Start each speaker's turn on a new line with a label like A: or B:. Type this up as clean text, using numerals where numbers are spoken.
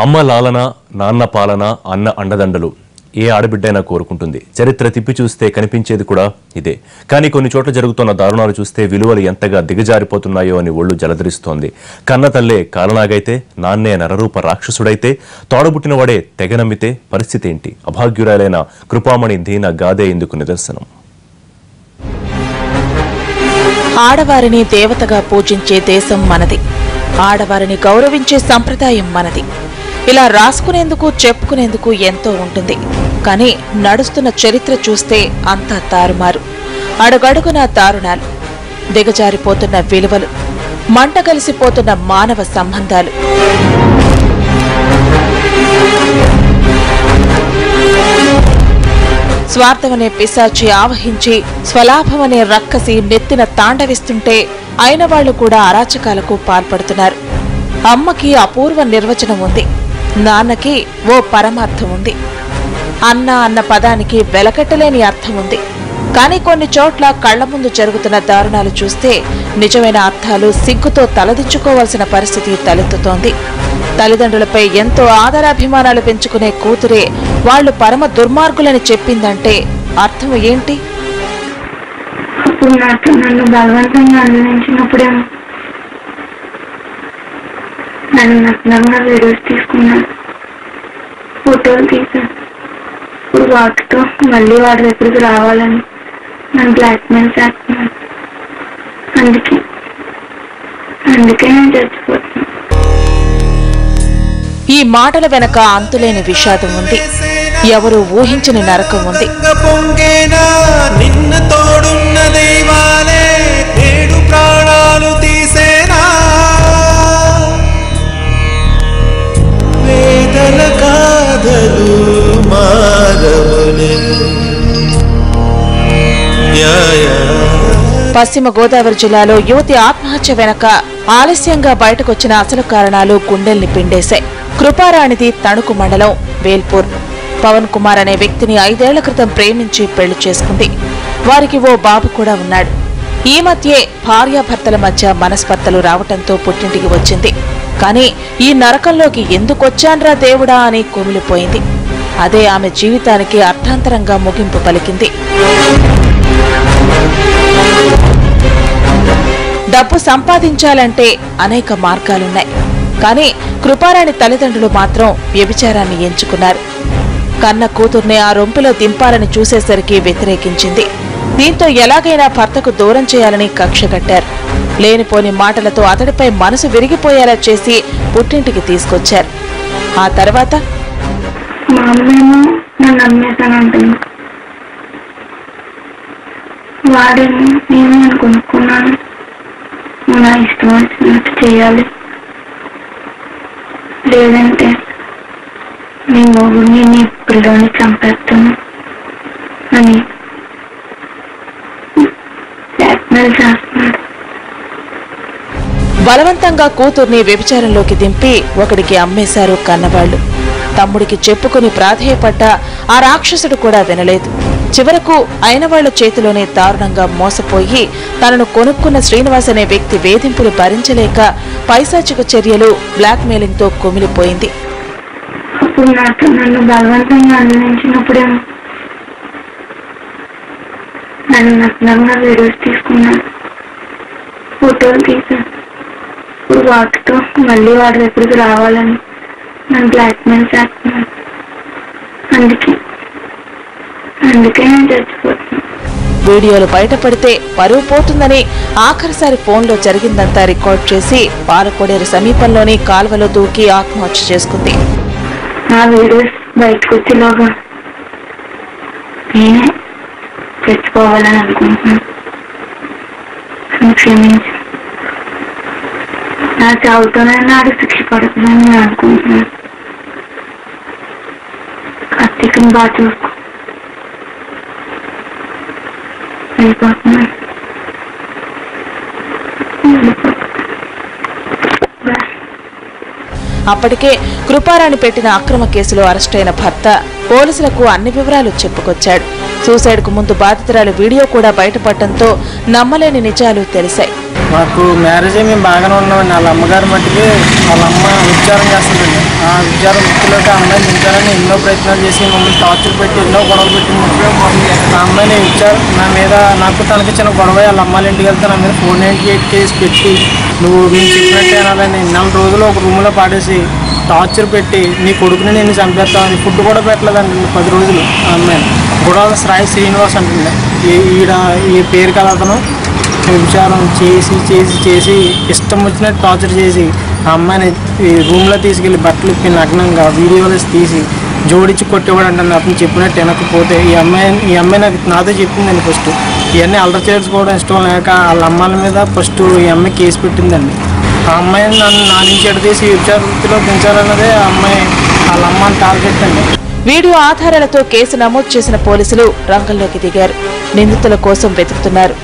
A: అమ్మ లాలన, నాన్న పాలన, అన్న అండదండలు ఏ ఆడబిడ్డైనా కోరుకుంటుంది. చరిత్ర తిప్పి చూస్తే కనిపించేది కూడా ఇదే. కానీ కొన్ని చోట్ల జరుగుతున్న దారుణాలు చూస్తే విలువలు ఎంతగా దిగజారిపోతున్నాయో అని ఒళ్ళు జలధరిస్తోంది. కన్న తల్లే కాలనాగైతే, నాన్నే నరరూప రాక్షసుడైతే, తోడబుట్టినవాడే తెగనమ్మితే పరిస్థితి ఏంటి? అభాగ్యురాలైన కృపామణి దీన గాదే ఇందుకు నిదర్శనం.
B: ఆడవారిని దేవతగా పూజించే దేశం మనది. ఆడవారిని గౌరవించే సంప్రదాయం మనది. ఇలా రాసుకునేందుకు చెప్పుకునేందుకు ఎంతో ఉంటుంది. కానీ నడుస్తున్న చరిత్ర చూస్తే అంతా తారుమారు. అడుగడుగున దారుణాలు, దిగజారిపోతున్న విలువలు, మంట కలిసిపోతున్న మానవ సంబంధాలు. స్వార్థమనే పిశాచి ఆవహించి స్వలాభమనే రక్కసి నెత్తిన తాండవిస్తుంటే అయిన వాళ్లు కూడా అరాచకాలకు పాల్పడుతున్నారు. అమ్మకి అపూర్వ నిర్వచనం ఉంది, నాన్నకి ఓ పరమార్థం ఉంది. అన్న అన్న పదానికి వెలకట్టలేని అర్థం ఉంది. కానీ కొన్ని చోట్ల కళ్ల ముందు జరుగుతున్న దారుణాలు చూస్తే నిజమైన అర్థాలు సిగ్గుతో తలదించుకోవాల్సిన పరిస్థితి తలెత్తుతోంది. తల్లిదండ్రులపై ఎంతో ఆదరాభిమానాలు పెంచుకునే కూతురే వాళ్లు పరమ దుర్మార్గులని చెప్పిందంటే అర్థం ఏంటి?
C: నన్ను బలవంతంగా అందించినప్పుడేమో నన్ను నగ్నంగా వీడియోస్ తీసుకున్నాను, ఫోటోలు తీశాను. ఇప్పుడు వాటితో మళ్ళీ వాడి దగ్గరికి రావాలని నన్ను బ్లాక్మెయిల్ చేస్తున్నాను. అందుకే నేను చచ్చిపోతున్నాను.
B: ఈ మాటల వెనక అంతులేని విషాదం ఉంది. ఎవరు ఊహించని నరకం ఉంది. పశ్చిమ గోదావరి జిల్లాలో యువతి ఆత్మహత్య వెనక ఆలస్యంగా బయటకొచ్చిన అసలు కారణాలు గుండెల్ని పిండేశాయి. కృపారాణిది తణుకు మండలం వేల్పూర్. పవన్ కుమార్ అనే వ్యక్తిని 5 ఏళ్ల క్రితం ప్రేమించి పెళ్లి చేసుకుంది. వారికి ఓ బాబు కూడా ఉన్నాడు. ఈ మధ్యే భార్యాభర్తల మధ్య మనస్పర్ధలు రావటంతో పుట్టింటికి వచ్చింది. కానీ ఈ నరకంలోకి ఎందుకొచ్చాన్రా దేవుడా అని కుమిలిపోయింది. అదే ఆమె జీవితానికి అర్థాంతరంగా ముగింపు పలికింది. డబ్బు సంపాదించాలంటే అనేక మార్గాలున్నాయి. కానీ కృపారాణి తల్లిదండ్రులు మాత్రం వ్యభిచారాన్ని ఎంచుకున్నారు. కన్న కూతుర్ని ఆ రొంపిలో దింపాలని చూసేసరికి వ్యతిరేకించింది. దీంతో ఎలాగైనా భర్తకు దూరం చేయాలని కక్ష కట్టారు. లేనిపోని మాటలతో అతడిపై మనసు విరిగిపోయేలా చేసి పుట్టింటికి తీసుకొచ్చారు. ఆ తర్వాత
C: వాడేమో నేను కొనుక్కున్నాను, నా ఇష్టం వచ్చినట్టు చేయాలి, లేదంటే నీ మొగుడిని నీ పిల్లని చంపేస్తాను అని బ్లాక్మెయిల్ చేస్తున్నాడు.
B: బలవంతంగా కూతుర్ని వ్యభిచారంలోకి దింపి ఒకడికి అమ్మేశారు కన్నవాళ్లు. తమ్ముడికి చెప్పుకుని ప్రాధేయపడ్డా ఆ రాక్షసుడు కూడా వినలేదు. చివరకు అయినవాళ్ల చేతిలోనే దారుణంగా మోసపోయి తనను కొనుక్కున్న శ్రీనివాస్ అనే వ్యక్తి వేధింపులు భరించలేక పైశాచిక చర్యలు, బ్లాక్మెయిలింగ్ తో కుమిలిపోయింది.
C: నన్ను బలవంతంగా అందించినప్పుడేమో నన్ను నగ్నంగా వీడియోస్ తీసుకున్నాను, ఫోటోలు తీశాను. ఇప్పుడు వాటితో మళ్ళీ వాడి దగ్గరికి రావాలని నన్ను బ్లాక్మెయిల్ చేస్తున్నాను. అందుకే నేను చచ్చిపోతున్నాను.
B: వీడియోలు బయటపడితే పరువు పోతుందని ఆఖరిసారి ఫోన్లో జరిగిందంతా రికార్డ్ చేసి పాలకోడేరు సమీపంలోని కాల్వలో దూకి ఆత్మహత్య చేసుకుంది.
C: నా వీడియోస్ బయటకు వచ్చేలోగా నేనే చచ్చిపోవాలని అనుకుంటున్నాను. క్షమించు, నా చావుతోనే నాడు శిక్ష పడుతుందని నేను అనుకుంటున్నాను. కార్తీక్ని బాగా చూసుకో.
B: అప్పటికే కృపారాణి పెట్టిన అక్రమ కేసులో అరెస్టైన భర్త పోలీసులకు అన్ని వివరాలు చెప్పుకొచ్చాడు. సూసైడ్ కు ముందు బాధితురాలు వీడియో కూడా బయటపడటంతో నమ్మలేని నిజాలు తెలిసాయి.
D: మాకు మ్యారేజ్ మేము బాగానే ఉన్నామండి. వాళ్ళ అమ్మగారు మట్టికి వాళ్ళ అమ్మ విచారం చేస్తుందండి. విద్యార్థి వృత్తిలోకి ఆ అమ్మాయిని దించాలని ఎన్నో ప్రయత్నాలు చేసి మమ్మల్ని టార్చర్ పెట్టి ఎన్నో గొడవలు పెట్టి ఆ అమ్మాయిని ఇచ్చారు. నా మీద నాకు తనకి చిన్న గొడవ, వాళ్ళ అమ్మాయిల ఇంటికి వెళ్తే నా మీద 498 కేసు పెట్టి నువ్వు నేను చెప్పినట్టే అనాలని 4 రోజులు ఒక రూమ్లో పాడేసి టార్చర్ పెట్టి నీ కొడుకుని నేను చంపేస్తామని ఫుడ్ కూడా పెట్టలేదండి 10 రోజులు. ఆ అమ్మాయి గుడాల సాయి శ్రీనివాస్ అంటుండే ఈ పేరు కదా అతను విచారం చేసి చేసి చేసి ఇష్టం వచ్చినట్టు టార్చర్ చేసి ఆ అమ్మాయిని రూమ్లో తీసుకెళ్ళి బట్టలు ఇప్పి నగ్నంగా వీడియోలు తీసి జోడించి కొట్టేవాడు అంటే అతను చెప్పినట్టు వినకపోతే ఈ అమ్మాయి నాతో చెప్పిందండి. ఫస్ట్ ఇవన్నీ అల్లరి చేసుకోవడం ఇష్టం లేక వాళ్ళ అమ్మాయిల మీద ఫస్ట్ ఈ అమ్మాయి కేసు పెట్టిందండి. ఆ అమ్మాయిని నన్ను నా నుంచి ఎడదీసి విచార వృత్తిలో పెంచాలన్నదే ఆ అమ్మాయి వాళ్ళ అమ్మాయిని టార్గెట్ అండి.
B: వీడియో ఆధారాలతో కేసు నమోదు చేసిన పోలీసులు రంగంలోకి దిగారు. నిందితుల కోసం వెతుకుతున్నారు.